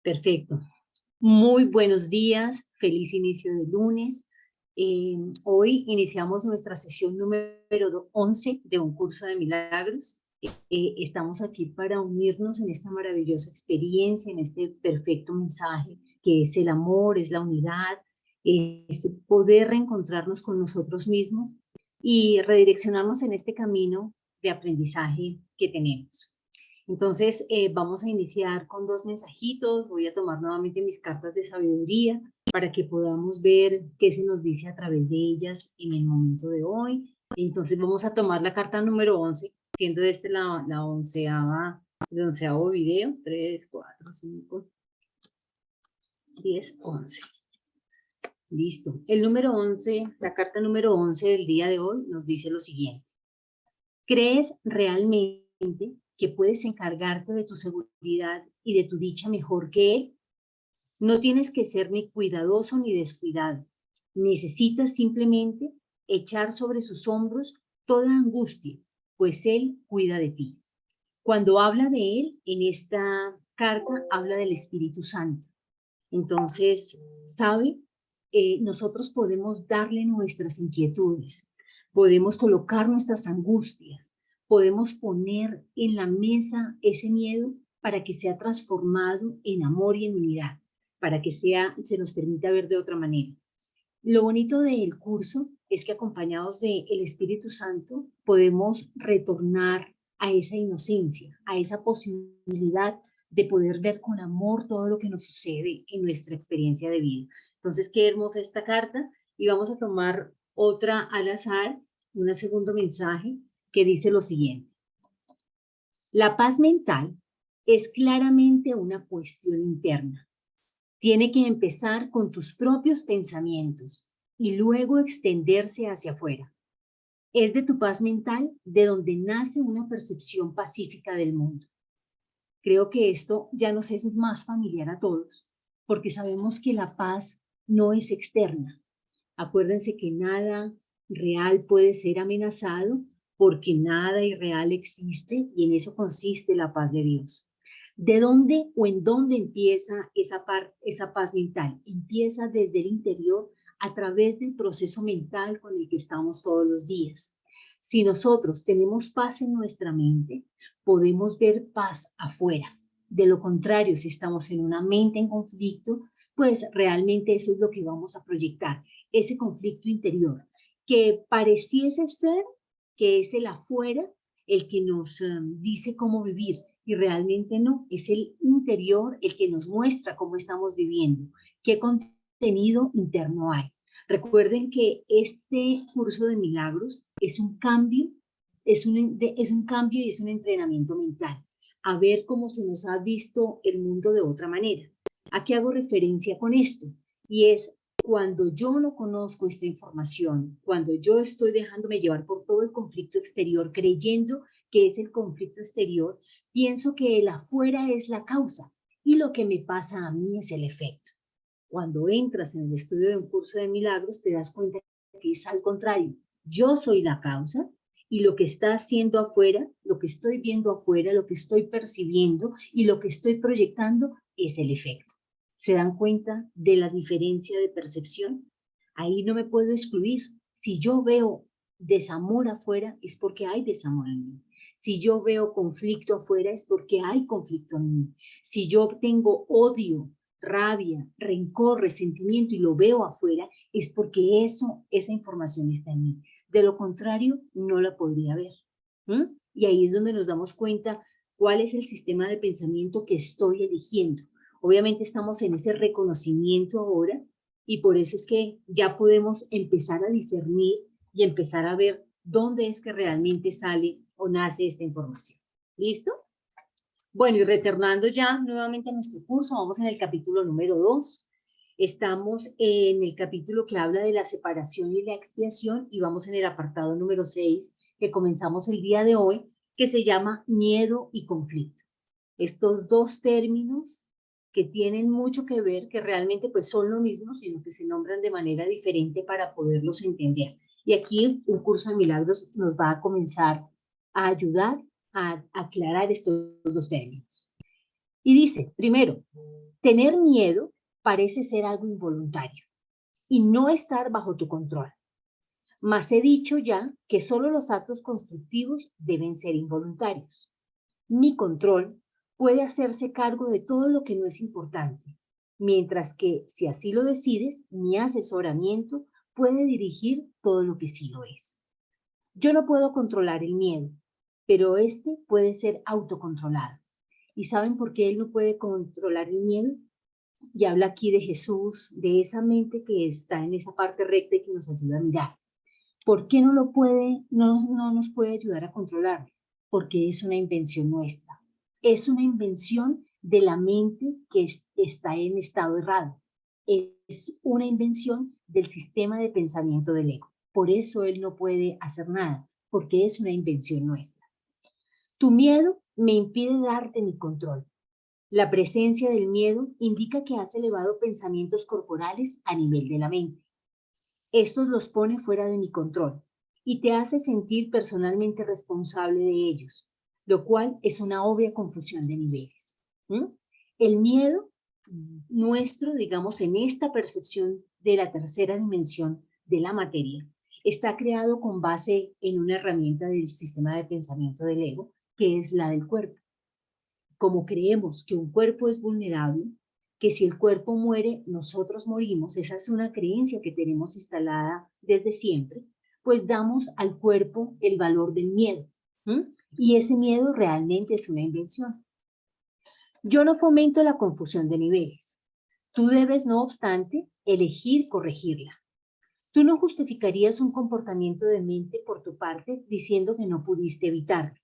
Perfecto. Muy buenos días, feliz inicio de lunes. Hoy iniciamos nuestra sesión número 11 de un curso de milagros. Estamos aquí para unirnos en esta maravillosa experiencia, en este perfecto mensaje que es el amor, es la unidad, es poder reencontrarnos con nosotros mismos y redireccionarnos en este camino de aprendizaje que tenemos. Entonces, vamos a iniciar con dos mensajitos. Voy a tomar nuevamente mis cartas de sabiduría para que podamos ver qué se nos dice a través de ellas en el momento de hoy. Entonces, vamos a tomar la carta número 11, siendo este la onceava, el onceavo video. 3, 4, 5, 10, 11. Listo. El número 11, la carta número 11 del día de hoy nos dice lo siguiente. ¿Crees realmente que puedes encargarte de tu seguridad y de tu dicha mejor que él? No tienes que ser ni cuidadoso ni descuidado. Necesitas simplemente echar sobre sus hombros toda angustia, pues él cuida de ti. Cuando habla de él, en esta carta habla del Espíritu Santo. Entonces, ¿sabe? Nosotros podemos darle nuestras inquietudes, podemos colocar nuestras angustias, podemos poner en la mesa ese miedo para que sea transformado en amor y en unidad, para que se nos permita ver de otra manera. Lo bonito del curso es que acompañados del Espíritu Santo podemos retornar a esa inocencia, a esa posibilidad de poder ver con amor todo lo que nos sucede en nuestra experiencia de vida. Entonces, qué hermosa esta carta y vamos a tomar otra al azar, un segundo mensaje que dice lo siguiente. La paz mental es claramente una cuestión interna. Tiene que empezar con tus propios pensamientos y luego extenderse hacia afuera. Es de tu paz mental de donde nace una percepción pacífica del mundo. Creo que esto ya nos es más familiar a todos, porque sabemos que la paz no es externa. Acuérdense que nada real puede ser amenazado porque nada irreal existe y en eso consiste la paz de Dios. ¿De dónde o en dónde empieza esa paz mental? Empieza desde el interior a través del proceso mental con el que estamos todos los días. Si nosotros tenemos paz en nuestra mente, podemos ver paz afuera. De lo contrario, si estamos en una mente en conflicto, pues realmente eso es lo que vamos a proyectar, ese conflicto interior, que pareciese ser que es el afuera el que nos dice cómo vivir, y realmente no, es el interior el que nos muestra cómo estamos viviendo, qué contenido interno hay. Recuerden que este curso de milagros es un cambio, es un cambio y es un entrenamiento mental, a ver cómo se nos ha visto el mundo de otra manera. ¿A qué hago referencia con esto? Y es cuando yo no conozco esta información, cuando yo estoy dejándome llevar por todo el conflicto exterior, creyendo que es el conflicto exterior, pienso que el afuera es la causa y lo que me pasa a mí es el efecto. Cuando entras en el estudio de un curso de milagros, te das cuenta que es al contrario. Yo soy la causa y lo que está haciendo afuera, lo que estoy viendo afuera, lo que estoy percibiendo y lo que estoy proyectando es el efecto. ¿Se dan cuenta de la diferencia de percepción? Ahí no me puedo excluir. Si yo veo desamor afuera, es porque hay desamor en mí. Si yo veo conflicto afuera, es porque hay conflicto en mí. Si yo tengo odio, rabia, rencor, resentimiento y lo veo afuera, es porque esa información está en mí. De lo contrario, no la podría ver. Y ahí es donde nos damos cuenta cuál es el sistema de pensamiento que estoy eligiendo. Obviamente estamos en ese reconocimiento ahora y por eso es que ya podemos empezar a discernir y empezar a ver dónde es que realmente sale o nace esta información. ¿Listo? Bueno, y retornando ya nuevamente a nuestro curso, vamos en el capítulo número 2. Estamos en el capítulo que habla de la separación y la expiación y vamos en el apartado número 6 que comenzamos el día de hoy, que se llama miedo y conflicto. Estos dos términos que tienen mucho que ver, que realmente pues son lo mismo, sino que se nombran de manera diferente para poderlos entender. Y aquí un curso de milagros nos va a comenzar a ayudar a aclarar estos dos términos. Y dice, primero, tener miedo parece ser algo involuntario y no estar bajo tu control. Mas he dicho ya que solo los actos constructivos deben ser involuntarios. Mi control puede hacerse cargo de todo lo que no es importante, mientras que, si así lo decides, mi asesoramiento puede dirigir todo lo que sí lo es. Yo no puedo controlar el miedo, pero este puede ser autocontrolado. ¿Y saben por qué él no puede controlar el miedo? Y habla aquí de Jesús, de esa mente que está en esa parte recta y que nos ayuda a mirar. ¿Por qué no nos puede ayudar a controlarlo? Porque es una invención nuestra. Es una invención de la mente que está en estado errado. Es una invención del sistema de pensamiento del ego. Por eso él no puede hacer nada, porque es una invención nuestra. Tu miedo me impide darte mi control. La presencia del miedo indica que has elevado pensamientos corporales a nivel de la mente. Estos los pone fuera de mi control y te hace sentir personalmente responsable de ellos, lo cual es una obvia confusión de niveles. ¿Mm? El miedo nuestro, digamos, en esta percepción de la tercera dimensión de la materia, está creado con base en una herramienta del sistema de pensamiento del ego, que es la del cuerpo. Como creemos que un cuerpo es vulnerable, que si el cuerpo muere, nosotros morimos, esa es una creencia que tenemos instalada desde siempre, pues damos al cuerpo el valor del miedo. Y ese miedo realmente es una invención. Yo no fomento la confusión de niveles. Tú debes, no obstante, elegir corregirla. Tú no justificarías un comportamiento de mente por tu parte diciendo que no pudiste evitarlo,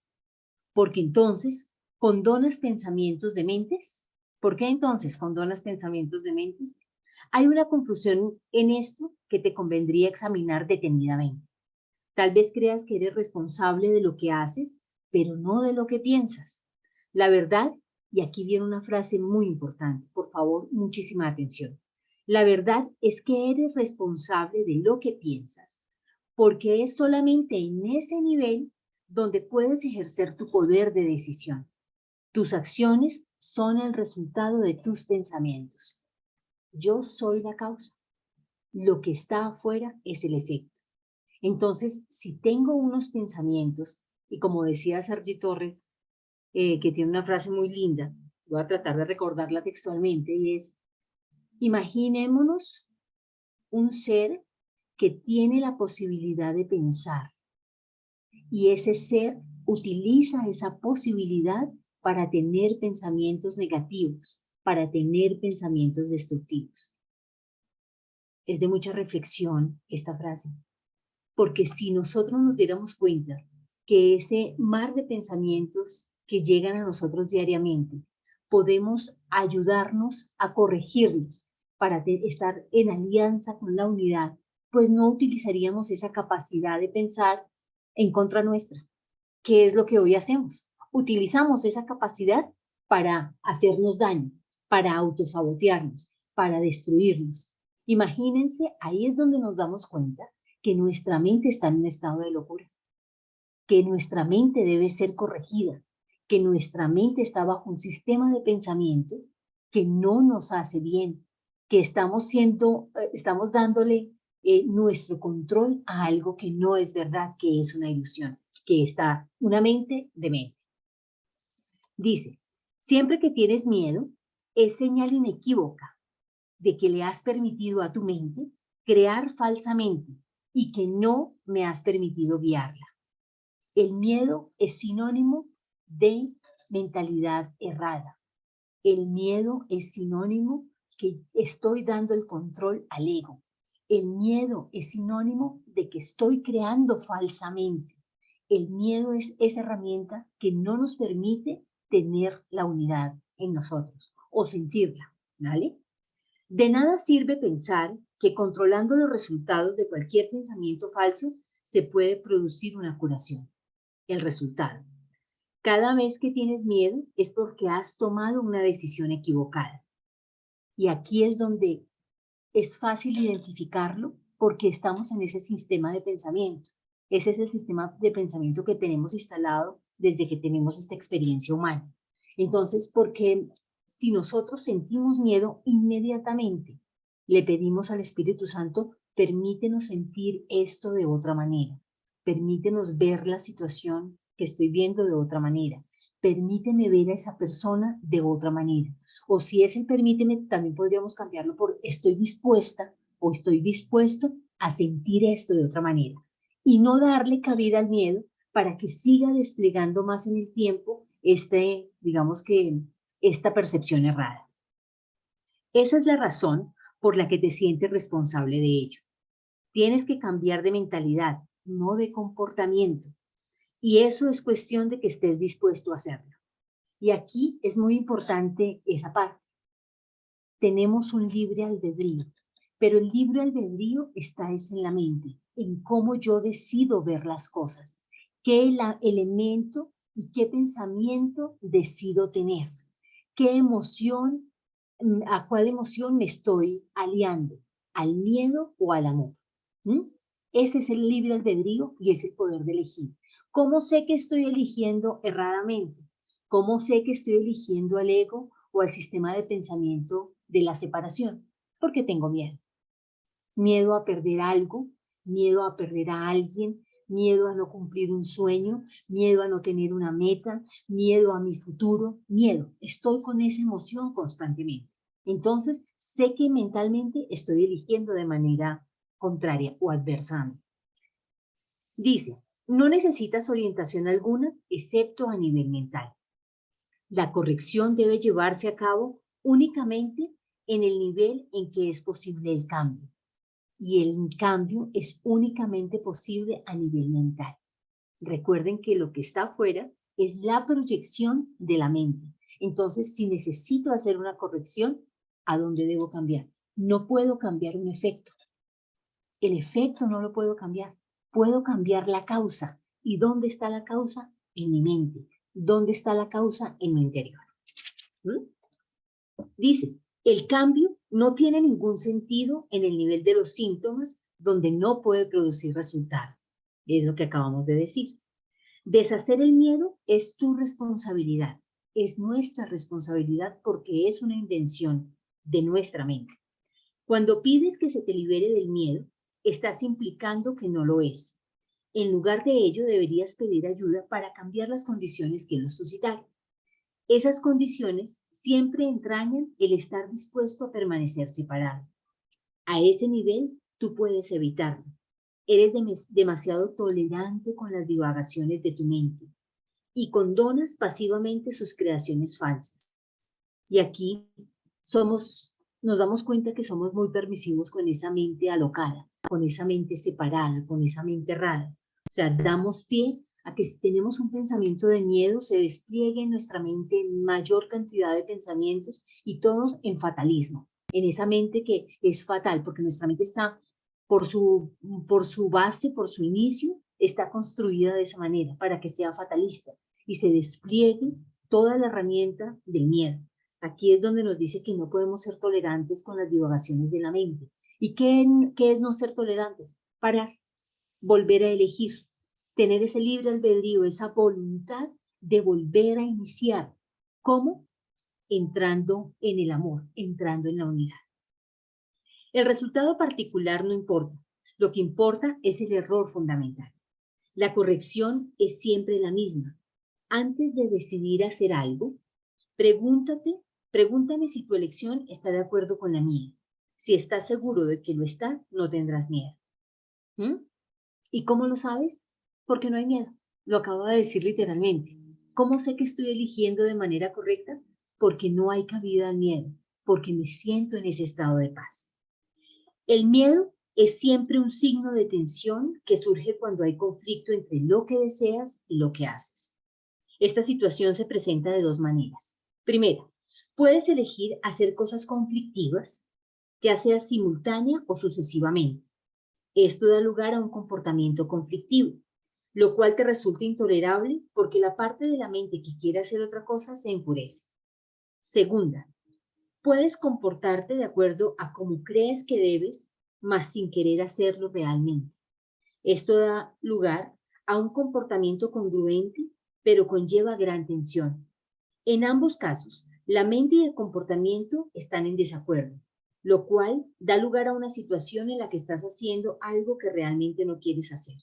porque entonces condonas pensamientos de mentes. ¿Por qué entonces condonas pensamientos de mentes? Hay una confusión en esto que te convendría examinar detenidamente. Tal vez creas que eres responsable de lo que haces, pero no de lo que piensas. La verdad, y aquí viene una frase muy importante, por favor, muchísima atención. La verdad es que eres responsable de lo que piensas, porque es solamente en ese nivel donde puedes ejercer tu poder de decisión. Tus acciones son el resultado de tus pensamientos. Yo soy la causa. Lo que está afuera es el efecto. Entonces, si tengo unos pensamientos, y como decía Sergi Torres, que tiene una frase muy linda, voy a tratar de recordarla textualmente, y es, imaginémonos un ser que tiene la posibilidad de pensar, y ese ser utiliza esa posibilidad para tener pensamientos negativos, para tener pensamientos destructivos. Es de mucha reflexión esta frase, porque si nosotros nos diéramos cuenta que ese mar de pensamientos que llegan a nosotros diariamente, podemos ayudarnos a corregirlos para estar en alianza con la unidad, pues no utilizaríamos esa capacidad de pensar en contra nuestra. ¿Qué es lo que hoy hacemos? Utilizamos esa capacidad para hacernos daño, para autosabotearnos, para destruirnos. Imagínense, ahí es donde nos damos cuenta que nuestra mente está en un estado de locura, que nuestra mente debe ser corregida, que nuestra mente está bajo un sistema de pensamiento que no nos hace bien, que estamos dándole nuestro control a algo que no es verdad, que es una ilusión, que está una mente de mente. Dice, siempre que tienes miedo, es señal inequívoca de que le has permitido a tu mente crear falsamente y que no me has permitido guiarla. El miedo es sinónimo de mentalidad errada. El miedo es sinónimo que estoy dando el control al ego. El miedo es sinónimo de que estoy creando falsamente. El miedo es esa herramienta que no nos permite tener la unidad en nosotros o sentirla, ¿vale? De nada sirve pensar que controlando los resultados de cualquier pensamiento falso se puede producir una curación. El resultado. Cada vez que tienes miedo es porque has tomado una decisión equivocada. Y aquí es donde es fácil identificarlo porque estamos en ese sistema de pensamiento. Ese es el sistema de pensamiento que tenemos instalado desde que tenemos esta experiencia humana. Entonces, ¿por qué si nosotros sentimos miedo, inmediatamente le pedimos al Espíritu Santo, permítenos sentir esto de otra manera, permítenos ver la situación que estoy viendo de otra manera, permíteme ver a esa persona de otra manera. O si es el permíteme, también podríamos cambiarlo por estoy dispuesta o estoy dispuesto a sentir esto de otra manera. Y no darle cabida al miedo para que siga desplegando más en el tiempo digamos que, esta percepción errada. Esa es la razón por la que te sientes responsable de ello. Tienes que cambiar de mentalidad, no de comportamiento. Y eso es cuestión de que estés dispuesto a hacerlo. Y aquí es muy importante esa parte. Tenemos un libre albedrío, pero el libre albedrío está en la mente, en cómo yo decido ver las cosas, qué elemento y qué pensamiento decido tener, qué emoción, a cuál emoción me estoy aliando, al miedo o al amor. Ese es el libre albedrío y es el poder de elegir. ¿Cómo sé que estoy eligiendo erradamente? ¿Cómo sé que estoy eligiendo al ego o al sistema de pensamiento de la separación? Porque tengo miedo. Miedo a perder algo, miedo a perder a alguien, miedo a no cumplir un sueño, miedo a no tener una meta, miedo a mi futuro, miedo. Estoy con esa emoción constantemente. Entonces, sé que mentalmente estoy eligiendo de manera contraria o adversa a mí. Dice, no necesitas orientación alguna excepto a nivel mental. La corrección debe llevarse a cabo únicamente en el nivel en que es posible el cambio. Y el cambio es únicamente posible a nivel mental. Recuerden que lo que está afuera es la proyección de la mente. Entonces, si necesito hacer una corrección, ¿a dónde debo cambiar? No puedo cambiar un efecto. El efecto no lo puedo cambiar. Puedo cambiar la causa. ¿Y dónde está la causa? En mi mente. ¿Dónde está la causa? En mi interior. Dice, el cambio no tiene ningún sentido en el nivel de los síntomas donde no puede producir resultado. Es lo que acabamos de decir. Deshacer el miedo es tu responsabilidad. Es nuestra responsabilidad porque es una invención de nuestra mente. Cuando pides que se te libere del miedo, estás implicando que no lo es. En lugar de ello, deberías pedir ayuda para cambiar las condiciones que lo suscitaron. Esas condiciones siempre entrañan el estar dispuesto a permanecer separado. A ese nivel, tú puedes evitarlo. Eres demasiado tolerante con las divagaciones de tu mente y condonas pasivamente sus creaciones falsas. Y aquí nos damos cuenta que somos muy permisivos con esa mente alocada, con esa mente separada, con esa mente errada. O sea, damos pie a que si tenemos un pensamiento de miedo, se despliegue en nuestra mente mayor cantidad de pensamientos y todos en fatalismo, en esa mente que es fatal, porque nuestra mente está por su base, por su inicio, está construida de esa manera, para que sea fatalista y se despliegue toda la herramienta del miedo. Aquí es donde nos dice que no podemos ser tolerantes con las divagaciones de la mente. ¿Y qué es no ser tolerantes? Parar, volver a elegir, tener ese libre albedrío, esa voluntad de volver a iniciar. ¿Cómo? Entrando en el amor, entrando en la unidad. El resultado particular no importa. Lo que importa es el error fundamental. La corrección es siempre la misma. Antes de decidir hacer algo, pregúntame si tu elección está de acuerdo con la mía. Si estás seguro de que lo está, no tendrás miedo. ¿Y cómo lo sabes? Porque no hay miedo. Lo acabo de decir literalmente. ¿Cómo sé que estoy eligiendo de manera correcta? Porque no hay cabida al miedo, porque me siento en ese estado de paz. El miedo es siempre un signo de tensión que surge cuando hay conflicto entre lo que deseas y lo que haces. Esta situación se presenta de dos maneras. Primero, puedes elegir hacer cosas conflictivas, ya sea simultánea o sucesivamente. Esto da lugar a un comportamiento conflictivo, lo cual te resulta intolerable porque la parte de la mente que quiere hacer otra cosa se enfurece. Segunda, puedes comportarte de acuerdo a cómo crees que debes, mas sin querer hacerlo realmente. Esto da lugar a un comportamiento congruente, pero conlleva gran tensión. En ambos casos, La mente y el comportamiento están en desacuerdo, lo cual da lugar a una situación en la que estás haciendo algo que realmente no quieres hacer.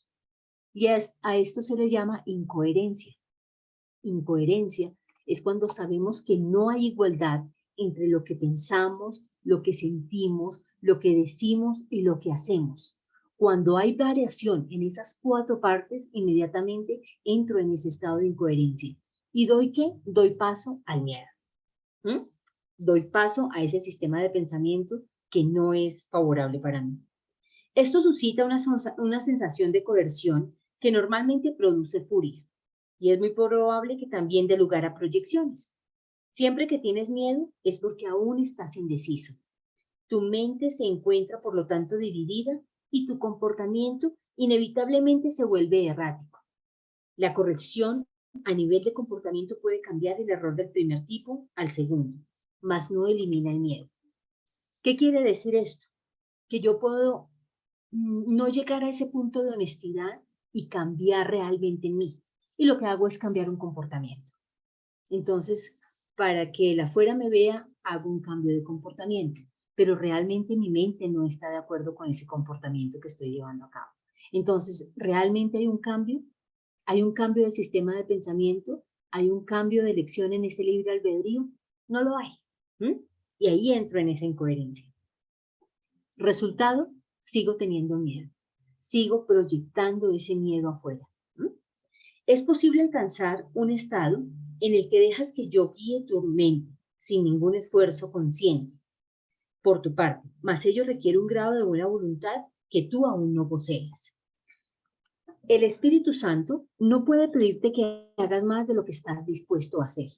Y a esto se le llama incoherencia. Incoherencia es cuando sabemos que no hay igualdad entre lo que pensamos, lo que sentimos, lo que decimos y lo que hacemos. Cuando hay variación en esas cuatro partes, inmediatamente entro en ese estado de incoherencia. ¿Y doy qué? Doy paso al miedo. Doy paso a ese sistema de pensamiento que no es favorable para mí. Esto suscita una sensación de coerción que normalmente produce furia y es muy probable que también dé lugar a proyecciones. Siempre que tienes miedo es porque aún estás indeciso. Tu mente se encuentra, por lo tanto, dividida y tu comportamiento inevitablemente se vuelve errático. La corrección a nivel de comportamiento puede cambiar el error del primer tipo al segundo, mas no elimina el miedo. ¿Qué quiere decir esto? Que yo puedo no llegar a ese punto de honestidad y cambiar realmente en mí. Y lo que hago es cambiar un comportamiento. Entonces, para que el afuera me vea, hago un cambio de comportamiento, pero realmente mi mente no está de acuerdo con ese comportamiento que estoy llevando a cabo. Entonces, ¿realmente hay un cambio? ¿Hay un cambio de sistema de pensamiento? ¿Hay un cambio de elección en ese libre albedrío? No lo hay. Y ahí entro en esa incoherencia. Resultado, sigo teniendo miedo. Sigo proyectando ese miedo afuera. Es posible alcanzar un estado en el que dejas que yo guíe tu mente sin ningún esfuerzo consciente por tu parte, mas ello requiere un grado de buena voluntad que tú aún no posees. El Espíritu Santo no puede pedirte que hagas más de lo que estás dispuesto a hacer.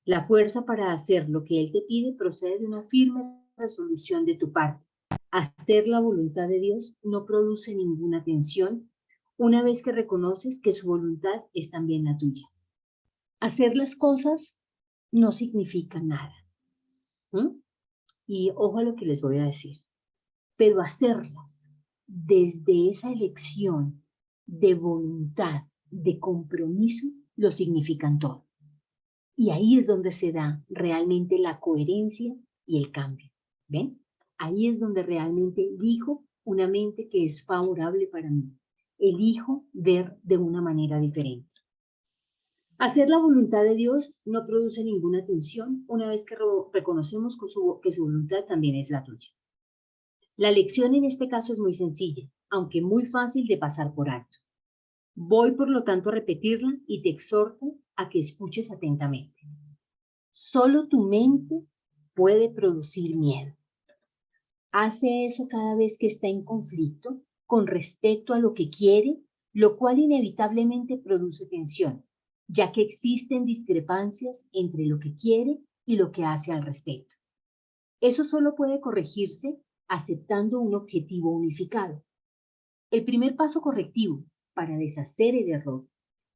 La fuerza para hacer lo que Él te pide procede de una firme resolución de tu parte. Hacer la voluntad de Dios no produce ninguna tensión una vez que reconoces que su voluntad es también la tuya. Hacer las cosas no significa nada. Y ojo a lo que les voy a decir. Pero hacerlas desde esa elección de voluntad, de compromiso, lo significan todo. Y ahí es donde se da realmente la coherencia y el cambio. ¿Ven? Ahí es donde realmente elijo una mente que es favorable para mí. Elijo ver de una manera diferente. Hacer la voluntad de Dios no produce ninguna tensión una vez que reconocemos que su voluntad también es la tuya. La lección en este caso es muy sencilla, aunque muy fácil de pasar por alto. Voy, por lo tanto, a repetirla y te exhorto a que escuches atentamente. Solo tu mente puede producir miedo. Hace eso cada vez que está en conflicto con respecto a lo que quiere, lo cual inevitablemente produce tensión, ya que existen discrepancias entre lo que quiere y lo que hace al respecto. Eso solo puede corregirse aceptando un objetivo unificado. El primer paso correctivo para deshacer el error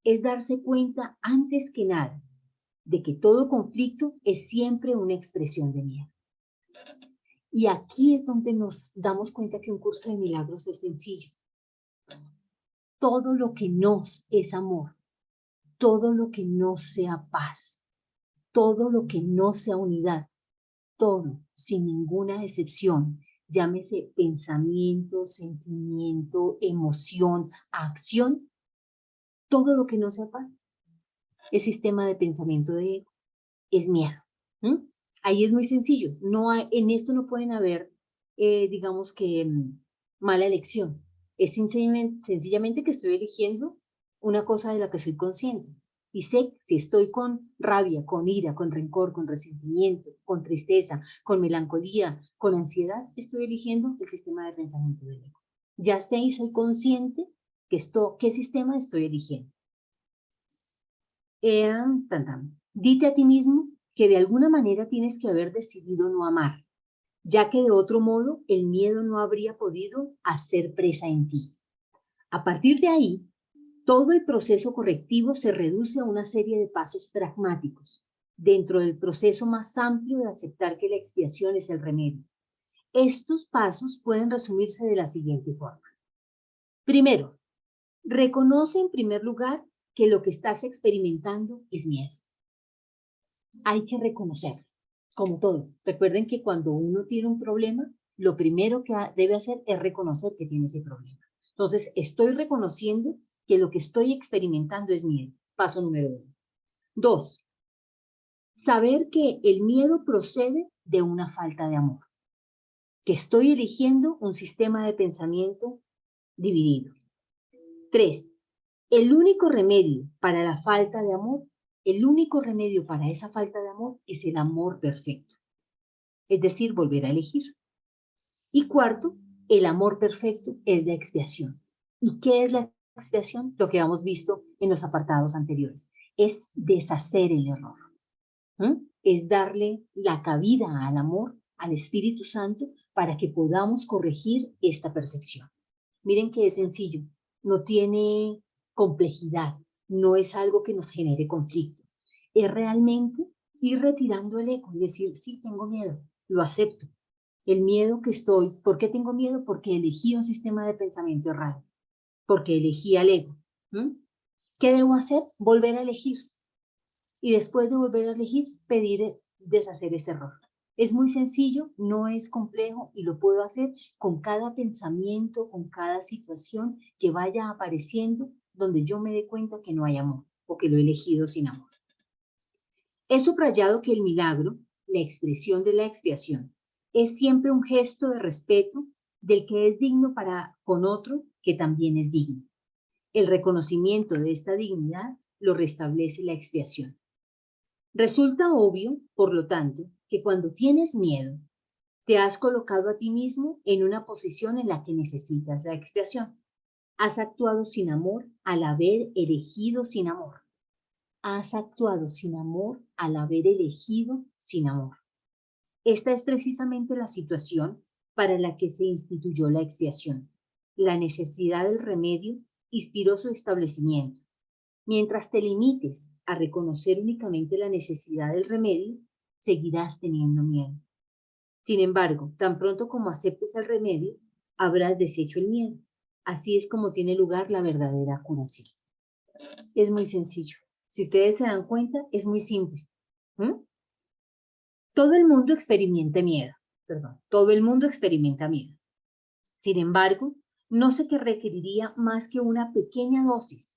es darse cuenta antes que nada de que todo conflicto es siempre una expresión de miedo. Y aquí es donde nos damos cuenta que un curso de milagros es sencillo. Todo lo que no es amor, todo lo que no sea paz, todo lo que no sea unidad, todo, sin ninguna excepción, llámese pensamiento, sentimiento, emoción, acción, todo lo que no sea paz, es sistema de pensamiento de ego, es miedo. Ahí es muy sencillo, en esto no pueden haber, digamos que, mala elección. Es sencillamente que estoy eligiendo una cosa de la que soy consciente. Y sé si estoy con rabia, con ira, con rencor, con resentimiento, con tristeza, con melancolía, con ansiedad, estoy eligiendo el sistema de pensamiento del ego. Ya sé y soy consciente qué sistema estoy eligiendo. Dite a ti mismo que de alguna manera tienes que haber decidido no amar, ya que de otro modo el miedo no habría podido hacer presa en ti. A partir de ahí, todo el proceso correctivo se reduce a una serie de pasos pragmáticos, dentro del proceso más amplio de aceptar que la expiación es el remedio. Estos pasos pueden resumirse de la siguiente forma. Primero, reconoce en primer lugar que lo que estás experimentando es miedo. Hay que reconocerlo. como todo. Recuerden que cuando uno tiene un problema, lo primero que debe hacer es reconocer que tiene ese problema. Entonces, estoy reconociendo que lo que estoy experimentando es miedo. Paso número 1. 2, saber que el miedo procede de una falta de amor, que estoy eligiendo un sistema de pensamiento dividido. 3, el único remedio para la falta de amor, el único remedio para esa falta de amor es el amor perfecto, es decir, volver a elegir. Y 4, el amor perfecto es la expiación. ¿Y qué es la expiación? Lo que hemos visto en los apartados anteriores, es deshacer el error. Es darle la cabida al amor, al Espíritu Santo, para que podamos corregir esta percepción. Miren que es sencillo, no tiene complejidad, no es algo que nos genere conflicto. Es realmente ir retirando el ego y decir, sí, tengo miedo, lo acepto. El miedo que estoy, ¿por qué tengo miedo? Porque elegí un sistema de pensamiento errado, porque elegí al ego. ¿Qué debo hacer? Volver a elegir. Y después de volver a elegir, pedir deshacer ese error. Es muy sencillo, no es complejo y lo puedo hacer con cada pensamiento, con cada situación que vaya apareciendo donde yo me dé cuenta que no hay amor o que lo he elegido sin amor. He subrayado que el milagro, la expresión de la expiación, es siempre un gesto de respeto del que es digno para con otro que también es digno. El reconocimiento de esta dignidad lo restablece la expiación. Resulta obvio, por lo tanto, que cuando tienes miedo, te has colocado a ti mismo en una posición en la que necesitas la expiación. Has actuado sin amor al haber elegido sin amor. Has actuado sin amor al haber elegido sin amor. Esta es precisamente la situación para la que se instituyó la expiación. La necesidad del remedio inspiró su establecimiento. Mientras te limites a reconocer únicamente la necesidad del remedio, seguirás teniendo miedo. Sin embargo, tan pronto como aceptes el remedio, habrás deshecho el miedo. Así es como tiene lugar la verdadera curación. Es muy sencillo. Si ustedes se dan cuenta, es muy simple. Todo el mundo experimenta miedo. Todo el mundo experimenta miedo. Sin embargo, no sé qué requeriría más que una pequeña dosis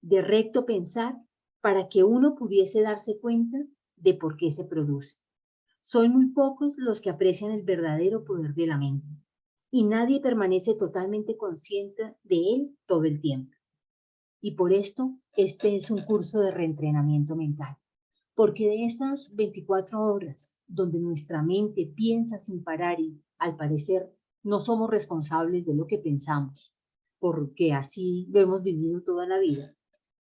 de recto pensar para que uno pudiese darse cuenta de por qué se produce. Son muy pocos los que aprecian el verdadero poder de la mente y nadie permanece totalmente consciente de él todo el tiempo. Y por esto, este es un curso de reentrenamiento mental, porque de esas 24 horas donde nuestra mente piensa sin parar y, al parecer, no somos responsables de lo que pensamos, porque así lo hemos vivido toda la vida,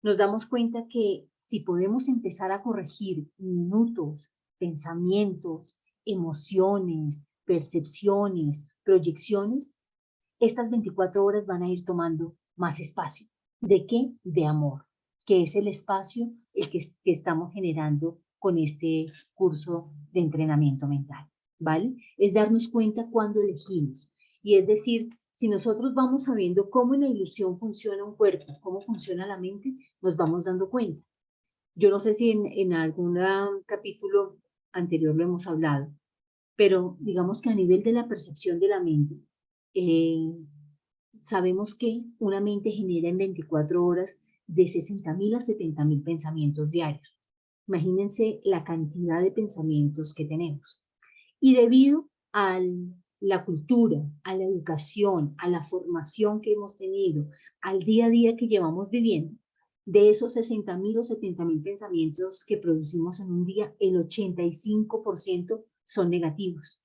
nos damos cuenta que si podemos empezar a corregir minutos, pensamientos, emociones, percepciones, proyecciones, estas 24 horas van a ir tomando más espacio. ¿De qué? De amor, que es el espacio que estamos generando con este curso de entrenamiento mental, ¿vale? Es darnos cuenta cuando elegimos. Y es decir, si nosotros vamos sabiendo cómo en la ilusión funciona un cuerpo, cómo funciona la mente, nos vamos dando cuenta. Yo no sé si en algún capítulo anterior lo hemos hablado, pero digamos que a nivel de la percepción de la mente, sabemos que una mente genera en 24 horas de 60.000 a 70.000 pensamientos diarios. Imagínense la cantidad de pensamientos que tenemos. Y debido a la cultura, a la educación, a la formación que hemos tenido, al día a día que llevamos viviendo, de esos 60.000 o 70.000 pensamientos que producimos en un día, el 85% son negativos.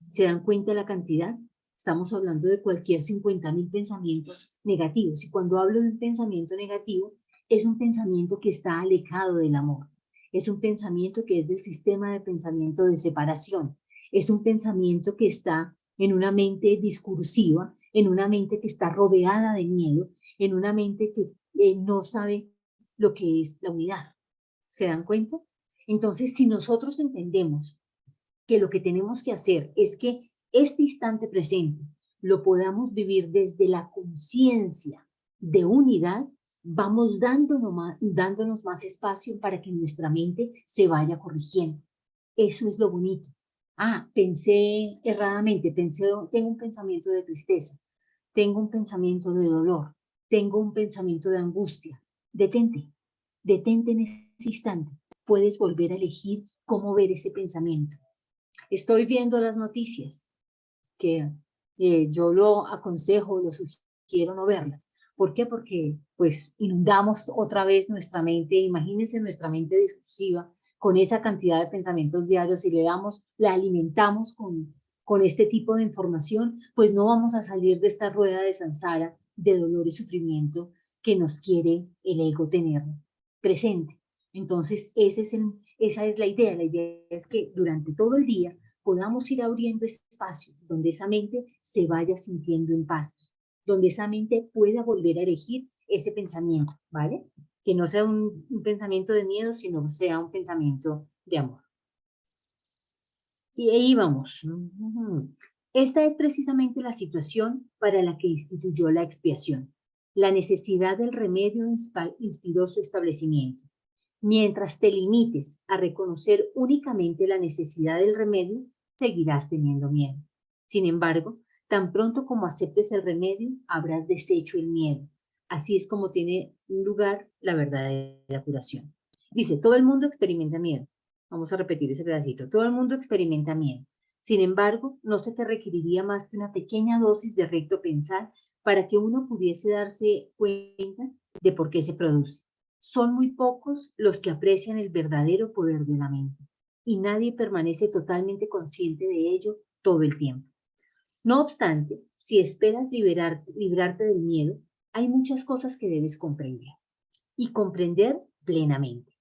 ¿Se dan cuenta de la cantidad? Estamos hablando de cualquier 50.000 pensamientos negativos. Y cuando hablo de un pensamiento negativo, es un pensamiento que está alejado del amor. Es un pensamiento que es del sistema de pensamiento de separación. Es un pensamiento que está en una mente discursiva, en una mente que está rodeada de miedo, en una mente que no sabe lo que es la unidad. ¿Se dan cuenta? Entonces, si nosotros entendemos que lo que tenemos que hacer es que este instante presente lo podamos vivir desde la conciencia de unidad, vamos dándonos más espacio para que nuestra mente se vaya corrigiendo. Eso es lo bonito. Ah, pensé erradamente, tengo un pensamiento de tristeza, tengo un pensamiento de dolor, tengo un pensamiento de angustia. Detente, detente en ese instante. Puedes volver a elegir cómo ver ese pensamiento. Estoy viendo las noticias, que yo lo aconsejo, lo sugiero no verlas. ¿Por qué? Porque pues inundamos otra vez nuestra mente, imagínense nuestra mente discursiva con esa cantidad de pensamientos diarios y la alimentamos con este tipo de información, pues no vamos a salir de esta rueda de samsara, de dolor y sufrimiento que nos quiere el ego tener presente. Entonces, esa es la idea es que durante todo el día podamos ir abriendo espacios donde esa mente se vaya sintiendo en paz, donde esa mente pueda volver a elegir ese pensamiento, ¿vale? Que no sea un pensamiento de miedo, sino sea un pensamiento de amor. Y ahí vamos. Esta es precisamente la situación para la que instituyó la expiación. La necesidad del remedio inspiró su establecimiento. Mientras te limites a reconocer únicamente la necesidad del remedio, seguirás teniendo miedo. Sin embargo, tan pronto como aceptes el remedio, habrás deshecho el miedo. Así es como tiene lugar la verdadera curación. Dice, todo el mundo experimenta miedo. Vamos a repetir ese pedacito. Todo el mundo experimenta miedo. Sin embargo, no se te requeriría más que una pequeña dosis de recto pensar para que uno pudiese darse cuenta de por qué se produce. Son muy pocos los que aprecian el verdadero poder de la mente y nadie permanece totalmente consciente de ello todo el tiempo. No obstante, si esperas librarte del miedo, hay muchas cosas que debes comprender y comprender plenamente.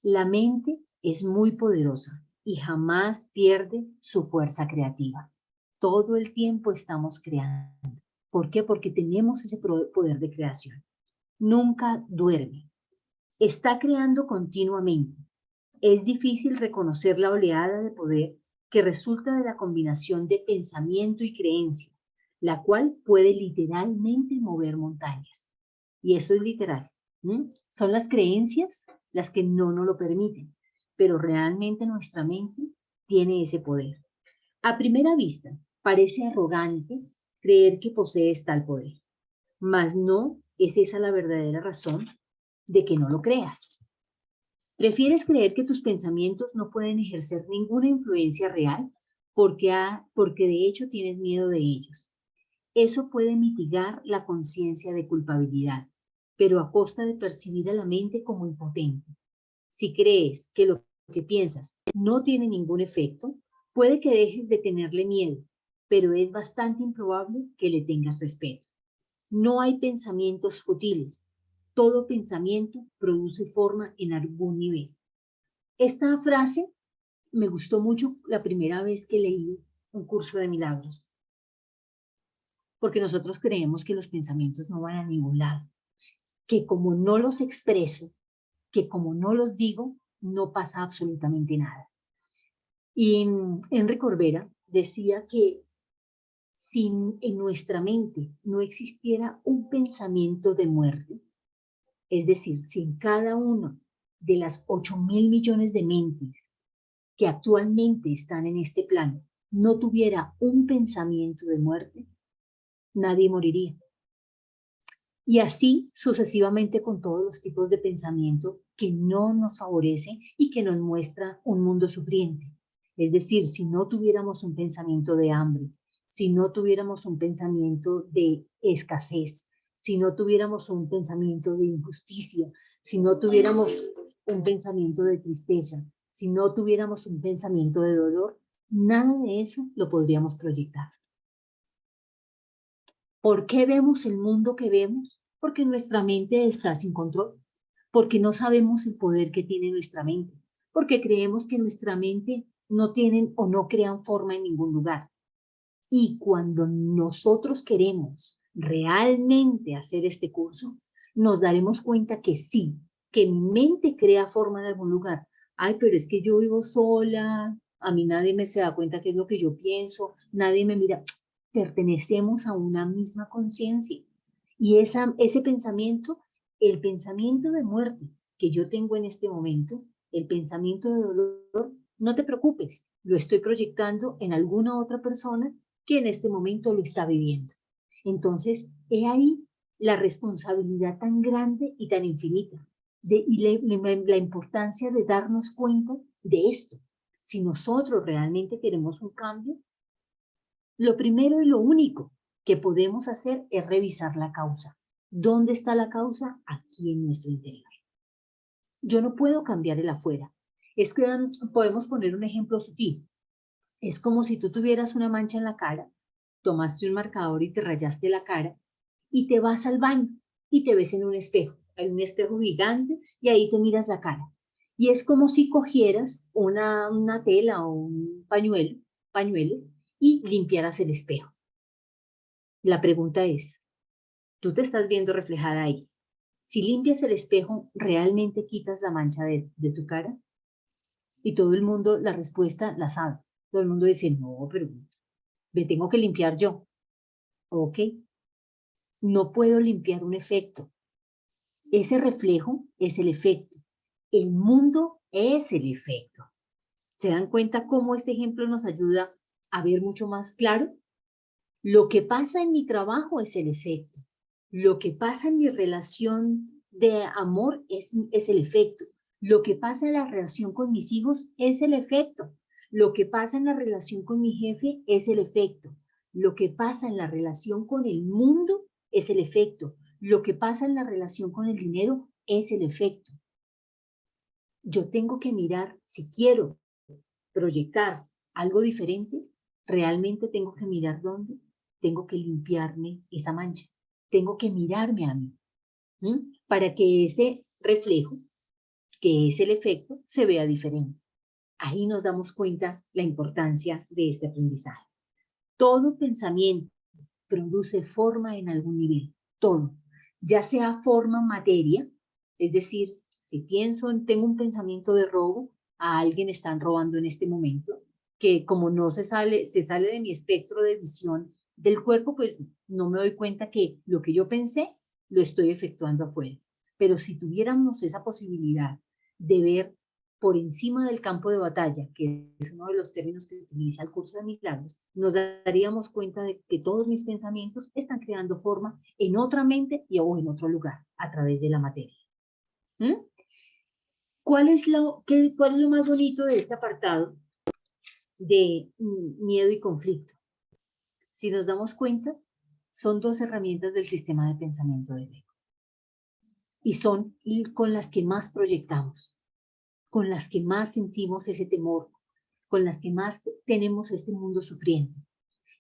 La mente es muy poderosa y jamás pierde su fuerza creativa. Todo el tiempo estamos creando. ¿Por qué? Porque tenemos ese poder de creación. Nunca duerme. Está creando continuamente. Es difícil reconocer la oleada de poder que resulta de la combinación de pensamiento y creencia, la cual puede literalmente mover montañas. Y eso es literal. Son las creencias las que no nos lo permiten, pero realmente nuestra mente tiene ese poder. A primera vista, parece arrogante creer que posees tal poder, mas no es esa la verdadera razón de que no lo creas. Prefieres creer que tus pensamientos no pueden ejercer ninguna influencia real porque de hecho tienes miedo de ellos. Eso puede mitigar la conciencia de culpabilidad, pero a costa de percibir a la mente como impotente. Si crees que lo que piensas no tiene ningún efecto, puede que dejes de tenerle miedo, pero es bastante improbable que le tengas respeto. No hay pensamientos futiles. Todo pensamiento produce forma en algún nivel. Esta frase me gustó mucho la primera vez que leí un curso de milagros, porque nosotros creemos que los pensamientos no van a ningún lado, que como no los expreso, que como no los digo, no pasa absolutamente nada. Y Enrique Corbera decía que si en nuestra mente no existiera un pensamiento de muerte, es decir, si en cada uno de las 8.000 millones de mentes que actualmente están en este plano no tuviera un pensamiento de muerte, nadie moriría. Y así sucesivamente con todos los tipos de pensamiento que no nos favorece y que nos muestra un mundo sufriente. Es decir, si no tuviéramos un pensamiento de hambre, si no tuviéramos un pensamiento de escasez, si no tuviéramos un pensamiento de injusticia, si no tuviéramos un pensamiento de tristeza, si no tuviéramos un pensamiento de dolor, nada de eso lo podríamos proyectar. ¿Por qué vemos el mundo que vemos? Porque nuestra mente está sin control, porque no sabemos el poder que tiene nuestra mente, porque creemos que nuestra mente no tienen o no crean forma en ningún lugar. Y cuando nosotros queremos realmente hacer este curso, nos daremos cuenta que sí, que mi mente crea forma en algún lugar. Ay, pero es que yo vivo sola, a mí nadie me se da cuenta qué es lo que yo pienso, nadie me mira. Pertenecemos a una misma conciencia. Y ese pensamiento, el pensamiento de muerte que yo tengo en este momento, el pensamiento de dolor, No te preocupes, lo estoy proyectando en alguna otra persona que en este momento lo está viviendo. Entonces, he ahí la responsabilidad tan grande y tan infinita la importancia de darnos cuenta de esto. Si nosotros realmente queremos un cambio, lo primero y lo único que podemos hacer es revisar la causa. ¿Dónde está la causa? Aquí en nuestro interior. Yo no puedo cambiar el afuera. Es que podemos poner un ejemplo sutil. Es como si tú tuvieras una mancha en la cara, tomaste un marcador y te rayaste la cara y te vas al baño y te ves en un espejo. Hay un espejo gigante y ahí te miras la cara. Y es como si cogieras una tela o un pañuelo y limpiaras el espejo. La pregunta es, ¿tú te estás viendo reflejada ahí? Si limpias el espejo, ¿realmente quitas la mancha de tu cara? Y todo el mundo, la respuesta la sabe. Todo el mundo dice, no, pero me tengo que limpiar yo. Ok, no puedo limpiar un efecto. Ese reflejo es el efecto. El mundo es el efecto. ¿Se dan cuenta cómo este ejemplo nos ayuda a ver mucho más claro? Lo que pasa en mi trabajo es el efecto. Lo que pasa en mi relación de amor es el efecto. Lo que pasa en la relación con mis hijos es el efecto. Lo que pasa en la relación con mi jefe es el efecto. Lo que pasa en la relación con el mundo es el efecto. Lo que pasa en la relación con el dinero es el efecto. Yo tengo que mirar, si quiero proyectar algo diferente, realmente tengo que mirar dónde, tengo que limpiarme esa mancha, tengo que mirarme a mí, para que ese reflejo, que es el efecto, se vea diferente. Ahí nos damos cuenta la importancia de este aprendizaje. Todo pensamiento produce forma en algún nivel, todo, ya sea forma materia, es decir, si tengo un pensamiento de robo, a alguien están robando en este momento, que como no se sale de mi espectro de visión del cuerpo, pues no me doy cuenta que lo que yo pensé lo estoy efectuando afuera. Pero si tuviéramos esa posibilidad de ver por encima del campo de batalla, que es uno de los términos que utiliza el curso de milagros, nos daríamos cuenta de que todos mis pensamientos están creando forma en otra mente o en otro lugar, a través de la materia. ¿Cuál es lo más bonito de este apartado de miedo y conflicto? Si nos damos cuenta, son dos herramientas del sistema de pensamiento del ego. Y son con las que más proyectamos, con las que más sentimos ese temor, con las que más tenemos este mundo sufriendo.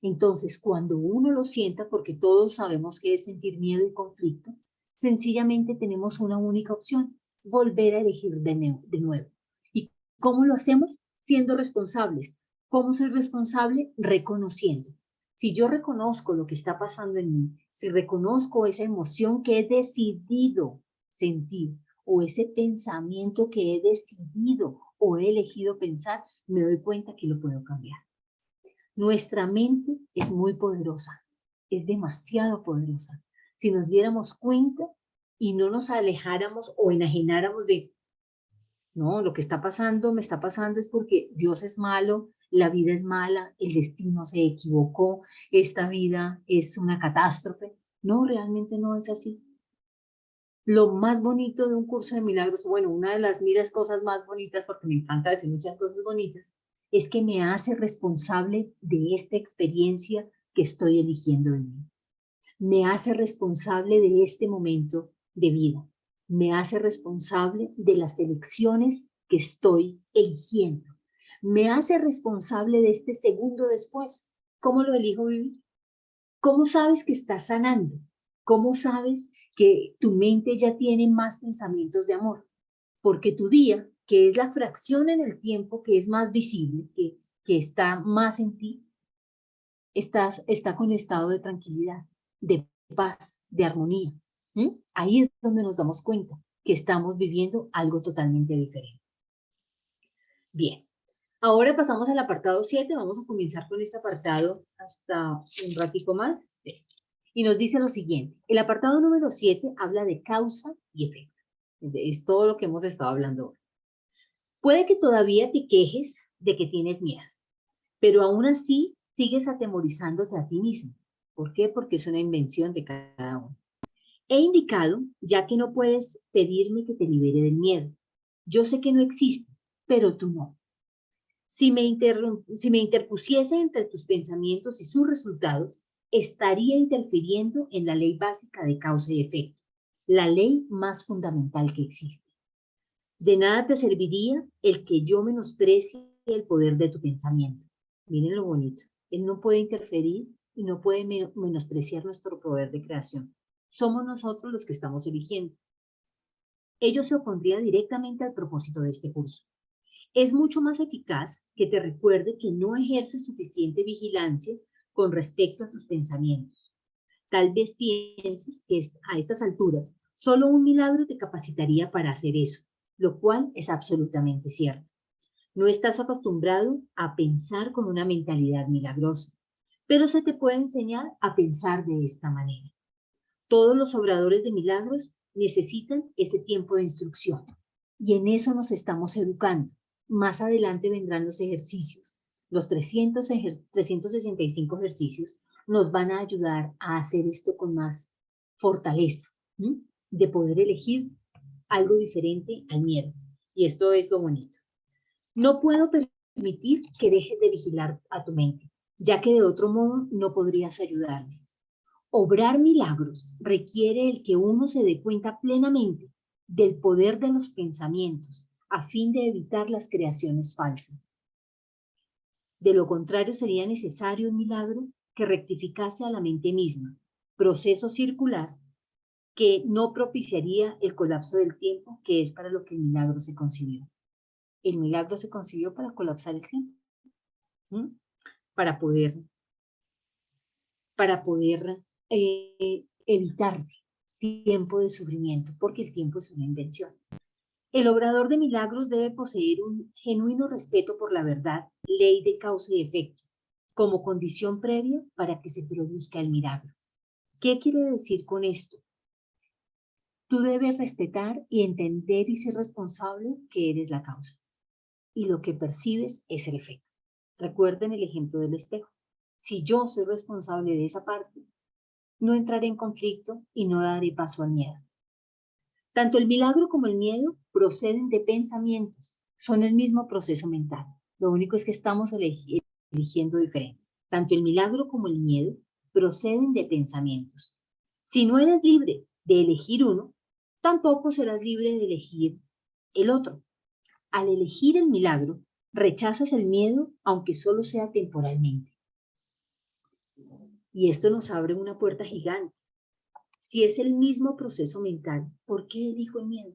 Entonces, cuando uno lo sienta, porque todos sabemos que es sentir miedo y conflicto, sencillamente tenemos una única opción, volver a elegir de nuevo. ¿Y cómo lo hacemos? Siendo responsables. ¿Cómo soy responsable? Reconociendo. Si yo reconozco lo que está pasando en mí, si reconozco esa emoción que he decidido sentir, o ese pensamiento que he decidido o he elegido pensar, me doy cuenta que lo puedo cambiar. Nuestra mente es muy poderosa, es demasiado poderosa. Si nos diéramos cuenta y no nos alejáramos o enajenáramos de, no, lo que está pasando, me está pasando es porque Dios es malo, la vida es mala, el destino se equivocó, esta vida es una catástrofe. No, realmente no es así. Lo más bonito de un curso de milagros, bueno, una de las cosas más bonitas, porque me encanta decir muchas cosas bonitas, es que me hace responsable de esta experiencia que estoy eligiendo en mí. Me hace responsable de este momento de vida. Me hace responsable de las elecciones que estoy eligiendo. Me hace responsable de este segundo después. ¿Cómo lo elijo vivir? ¿Cómo sabes que estás sanando? ¿Cómo sabes que tu mente ya tiene más pensamientos de amor? Porque tu día, que es la fracción en el tiempo que es más visible, que está más en ti, está con estado de tranquilidad, de paz, de armonía. Ahí es donde nos damos cuenta que estamos viviendo algo totalmente diferente. Bien, ahora pasamos al apartado 7. Vamos a comenzar con este apartado hasta un ratico más. Y nos dice lo siguiente. El apartado número 7 habla de causa y efecto. Es todo lo que hemos estado hablando hoy. Puede que todavía te quejes de que tienes miedo, pero aún así sigues atemorizándote a ti mismo. ¿Por qué? Porque es una invención de cada uno. He indicado, ya que no puedes pedirme que te libere del miedo. Yo sé que no existe, pero tú no. Si me interpusiese entre tus pensamientos y sus resultados, estaría interfiriendo en la ley básica de causa y efecto, la ley más fundamental que existe. De nada te serviría el que yo menosprecie el poder de tu pensamiento. Miren lo bonito. Él no puede interferir y no puede menospreciar nuestro poder de creación. Somos nosotros los que estamos eligiendo. Ello se opondría directamente al propósito de este curso. Es mucho más eficaz que te recuerde que no ejerces suficiente vigilancia con respecto a tus pensamientos. Tal vez pienses que a estas alturas solo un milagro te capacitaría para hacer eso, lo cual es absolutamente cierto. No estás acostumbrado a pensar con una mentalidad milagrosa, pero se te puede enseñar a pensar de esta manera. Todos los obradores de milagros necesitan ese tiempo de instrucción y en eso nos estamos educando. Más adelante vendrán los ejercicios. Los 365 ejercicios nos van a ayudar a hacer esto con más fortaleza, ¿sí? De poder elegir algo diferente al miedo. Y esto es lo bonito. No puedo permitir que dejes de vigilar a tu mente, ya que de otro modo no podrías ayudarme. Obrar milagros requiere el que uno se dé cuenta plenamente del poder de los pensamientos a fin de evitar las creaciones falsas. De lo contrario, sería necesario un milagro que rectificase a la mente misma, proceso circular que no propiciaría el colapso del tiempo, que es para lo que el milagro se concibió. El milagro se concibió para colapsar el tiempo, ¿sí? para poder evitar tiempo de sufrimiento, porque el tiempo es una invención. El obrador de milagros debe poseer un genuino respeto por la verdad, ley de causa y efecto, como condición previa para que se produzca el milagro. ¿Qué quiere decir con esto? Tú debes respetar y entender y ser responsable que eres la causa. Y lo que percibes es el efecto. Recuerden el ejemplo del espejo. Si yo soy responsable de esa parte, no entraré en conflicto y no daré paso al miedo. Tanto el milagro como el miedo proceden de pensamientos, son el mismo proceso mental. Lo único es que estamos eligiendo diferente. Tanto el milagro como el miedo proceden de pensamientos. Si no eres libre de elegir uno, tampoco serás libre de elegir el otro. Al elegir el milagro, rechazas el miedo, aunque solo sea temporalmente. Y esto nos abre una puerta gigante. Si es el mismo proceso mental, ¿por qué elijo el miedo?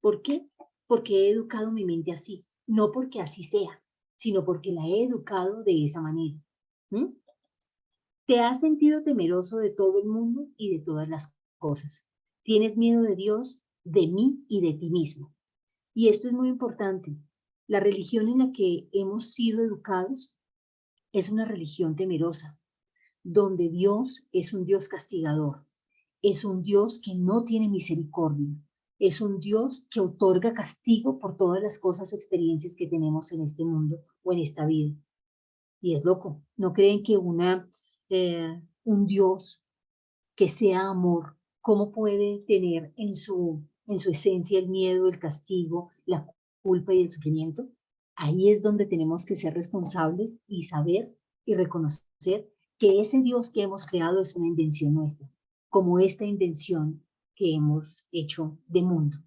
¿Por qué? Porque he educado mi mente así. No porque así sea, sino porque la he educado de esa manera. ¿Mm? Te has sentido temeroso de todo el mundo y de todas las cosas. Tienes miedo de Dios, de mí y de ti mismo. Y esto es muy importante. La religión en la que hemos sido educados es una religión temerosa, donde Dios es un Dios castigador, es un Dios que no tiene misericordia, es un Dios que otorga castigo por todas las cosas o experiencias que tenemos en este mundo o en esta vida. Y es loco, ¿no creen que un Dios que sea amor, cómo puede tener en su esencia el miedo, el castigo, la culpa y el sufrimiento? Ahí es donde tenemos que ser responsables y saber y reconocer que ese Dios que hemos creado es una invención nuestra, como esta invención que hemos hecho de mundo.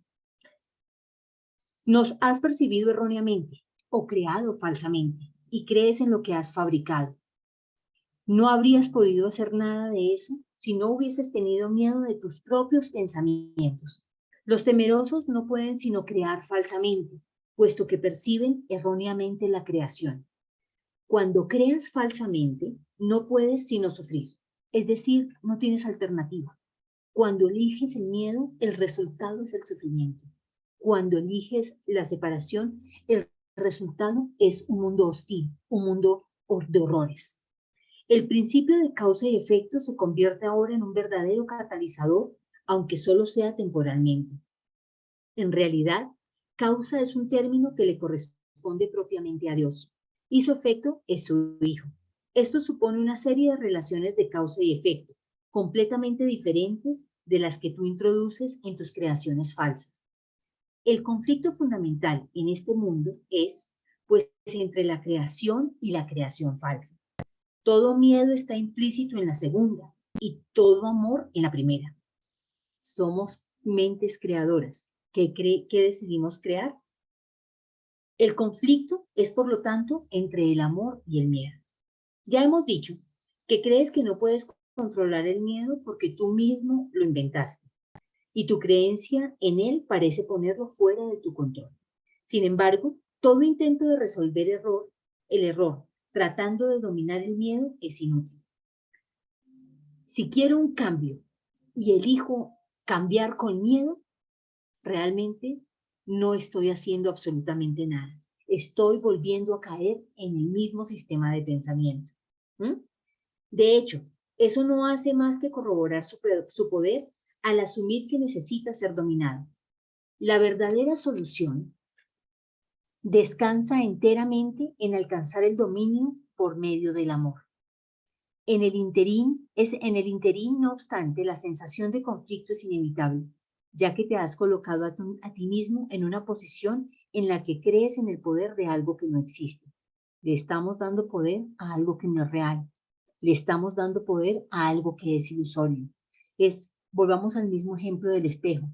Nos has percibido erróneamente o creado falsamente y crees en lo que has fabricado. No habrías podido hacer nada de eso si no hubieses tenido miedo de tus propios pensamientos. Los temerosos no pueden sino crear falsamente, puesto que perciben erróneamente la creación. Cuando creas falsamente, no puedes sino sufrir, es decir, no tienes alternativa. Cuando eliges el miedo, el resultado es el sufrimiento. Cuando eliges la separación, el resultado es un mundo hostil, un mundo de horrores. El principio de causa y efecto se convierte ahora en un verdadero catalizador, aunque solo sea temporalmente. En realidad, causa es un término que le corresponde corresponde propiamente a Dios, y su efecto es su Hijo. Esto supone una serie de relaciones de causa y efecto, completamente diferentes de las que tú introduces en tus creaciones falsas. El conflicto fundamental en este mundo es, pues, entre la creación y la creación falsa. Todo miedo está implícito en la segunda y todo amor en la primera. Somos mentes creadoras. ¿Qué decidimos crear? El conflicto es, por lo tanto, entre el amor y el miedo. Ya hemos dicho que crees que no puedes controlar el miedo porque tú mismo lo inventaste y tu creencia en él parece ponerlo fuera de tu control. Sin embargo, todo intento de resolver el error tratando de dominar el miedo es inútil. Si quiero un cambio y elijo cambiar con miedo, realmente no estoy haciendo absolutamente nada. Estoy volviendo a caer en el mismo sistema de pensamiento. De hecho, eso no hace más que corroborar su poder al asumir que necesita ser dominado. La verdadera solución descansa enteramente en alcanzar el dominio por medio del amor. En el interín, no obstante, la sensación de conflicto es inevitable, ya que te has colocado a ti mismo en una posición en la que crees en el poder de algo que no existe. Le estamos dando poder a algo que no es real. Le estamos dando poder a algo que es ilusorio. Volvamos al mismo ejemplo del espejo.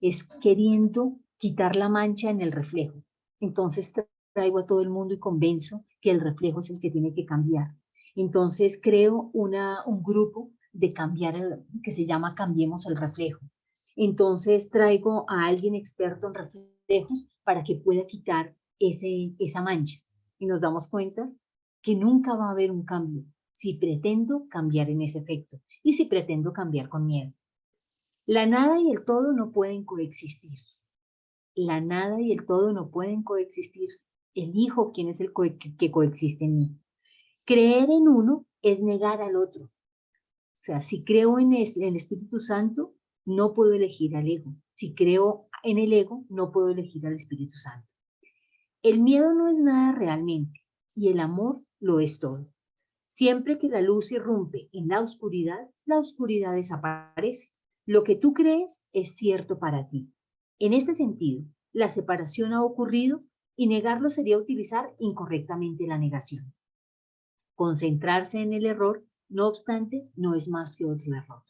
Es queriendo quitar la mancha en el reflejo. Entonces traigo a todo el mundo y convenzo que el reflejo es el que tiene que cambiar. Entonces creo un grupo de que se llama Cambiemos el Reflejo. Entonces traigo a alguien experto en reflejos para que pueda quitar esa mancha. Y nos damos cuenta que nunca va a haber un cambio si pretendo cambiar en ese efecto y si pretendo cambiar con miedo. La nada y el todo no pueden coexistir. La nada y el todo no pueden coexistir. Elijo quién es el que coexiste en mí. Creer en uno es negar al otro. O sea, si creo en el Espíritu Santo, no puedo elegir al ego. Si creo en el ego, no puedo elegir al Espíritu Santo. El miedo no es nada realmente y el amor lo es todo. Siempre que la luz irrumpe en la oscuridad desaparece. Lo que tú crees es cierto para ti. En este sentido, la separación ha ocurrido y negarlo sería utilizar incorrectamente la negación. Concentrarse en el error, no obstante, no es más que otro error.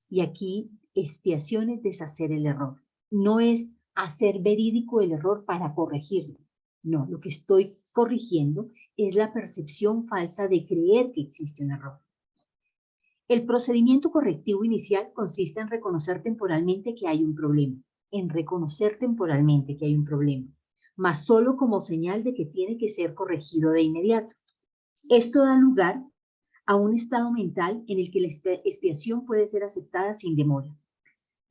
Y aquí, expiación es deshacer el error. No es hacer verídico el error para corregirlo. No, lo que estoy corrigiendo es la percepción falsa de creer que existe un error. El procedimiento correctivo inicial consiste en reconocer temporalmente que hay un problema, mas solo como señal de que tiene que ser corregido de inmediato. Esto da lugar a un estado mental en el que la expiación puede ser aceptada sin demora.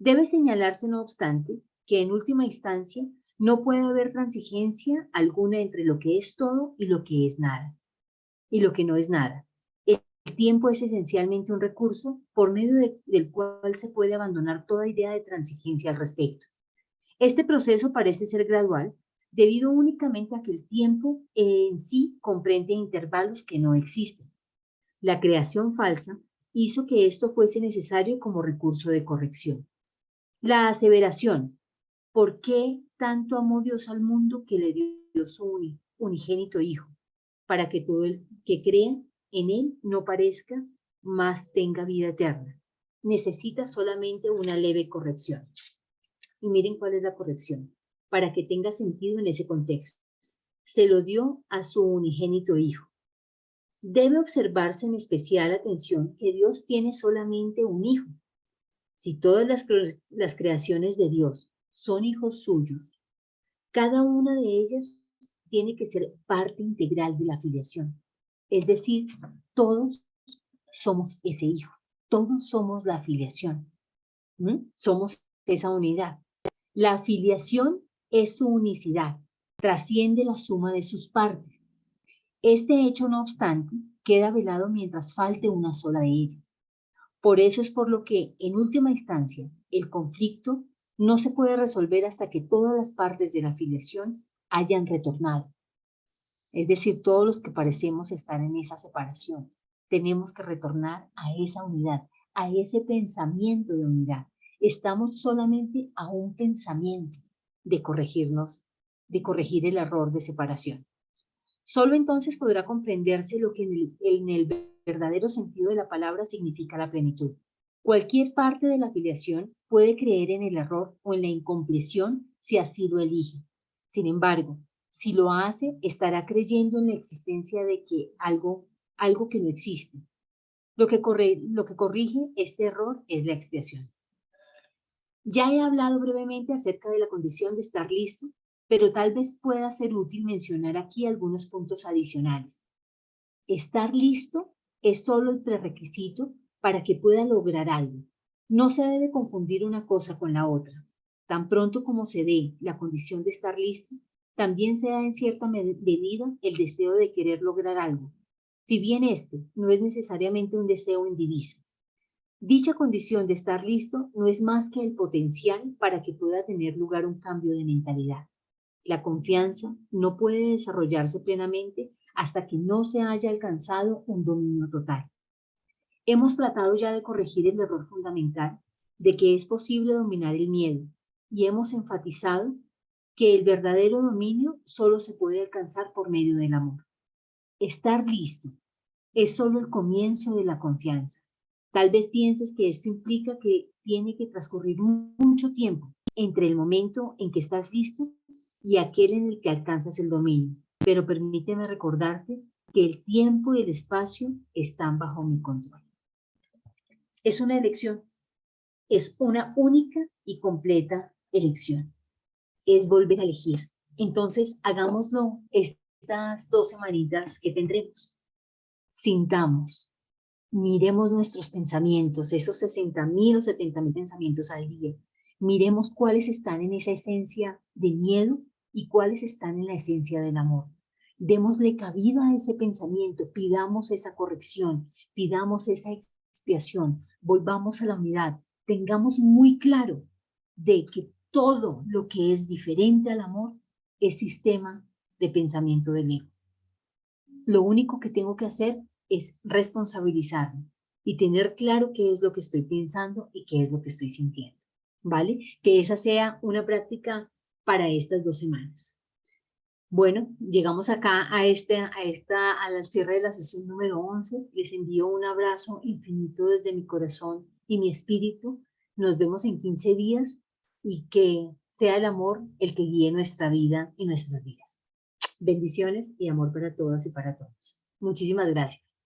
Debe señalarse, no obstante, que en última instancia no puede haber transigencia alguna entre lo que es todo y lo que es nada, y lo que no es nada. El tiempo es esencialmente un recurso por medio del cual se puede abandonar toda idea de transigencia al respecto. Este proceso parece ser gradual, debido únicamente a que el tiempo en sí comprende intervalos que no existen. La creación falsa hizo que esto fuese necesario como recurso de corrección. La aseveración, ¿por qué tanto amó Dios al mundo que le dio su unigénito Hijo? Para que todo el que crea en Él no parezca, mas tenga vida eterna. Necesita solamente una leve corrección. Y miren cuál es la corrección, para que tenga sentido en ese contexto. Se lo dio a su unigénito Hijo. Debe observarse en especial atención que Dios tiene solamente un hijo. Si todas las creaciones de Dios son hijos suyos, cada una de ellas tiene que ser parte integral de la filiación. Es decir, todos somos ese hijo, todos somos la filiación. Somos esa unidad. La filiación es su unicidad, trasciende la suma de sus partes. Este hecho, no obstante, queda velado mientras falte una sola de ellas. Por eso es por lo que, en última instancia, el conflicto no se puede resolver hasta que todas las partes de la filiación hayan retornado. Es decir, todos los que parecemos estar en esa separación, tenemos que retornar a esa unidad, a ese pensamiento de unidad. Estamos solamente a un pensamiento de corregirnos, de corregir el error de separación. Solo entonces podrá comprenderse lo que en el verdadero sentido de la palabra significa la plenitud. Cualquier parte de la afiliación puede creer en el error o en la incompleción si así lo elige. Sin embargo, si lo hace, estará creyendo en la existencia de que algo que no existe. Lo que corrige este error es la expiación. Ya he hablado brevemente acerca de la condición de estar listo, pero tal vez pueda ser útil mencionar aquí algunos puntos adicionales. Estar listo es solo el prerequisito para que pueda lograr algo. No se debe confundir una cosa con la otra. Tan pronto como se dé la condición de estar listo, también se da en cierta medida el deseo de querer lograr algo, si bien este no es necesariamente un deseo indiviso. Dicha condición de estar listo no es más que el potencial para que pueda tener lugar un cambio de mentalidad. La confianza no puede desarrollarse plenamente hasta que no se haya alcanzado un dominio total. Hemos tratado ya de corregir el error fundamental de que es posible dominar el miedo y hemos enfatizado que el verdadero dominio solo se puede alcanzar por medio del amor. Estar listo es solo el comienzo de la confianza. Tal vez pienses que esto implica que tiene que transcurrir mucho tiempo entre el momento en que estás listo y aquel en el que alcanzas el dominio. Pero permíteme recordarte que el tiempo y el espacio están bajo mi control. Es una elección, es una única y completa elección. Es volver a elegir. Entonces, hagámoslo estas 2 semanitas que tendremos. Sintamos, miremos nuestros pensamientos, esos 60.000 o 70.000 pensamientos al día. Miremos cuáles están en esa esencia de miedo y cuáles están en la esencia del amor. Démosle cabida a ese pensamiento, pidamos esa corrección, pidamos esa expiación, volvamos a la unidad. Tengamos muy claro de que todo lo que es diferente al amor es sistema de pensamiento del ego. Lo único que tengo que hacer es responsabilizarme y tener claro qué es lo que estoy pensando y qué es lo que estoy sintiendo, ¿vale? Que esa sea una práctica para estas 2 semanas. Bueno, llegamos acá al cierre de la sesión número 11. Les envío un abrazo infinito desde mi corazón y mi espíritu. Nos vemos en 15 días y que sea el amor el que guíe nuestra vida y nuestros días. Bendiciones y amor para todas y para todos. Muchísimas gracias.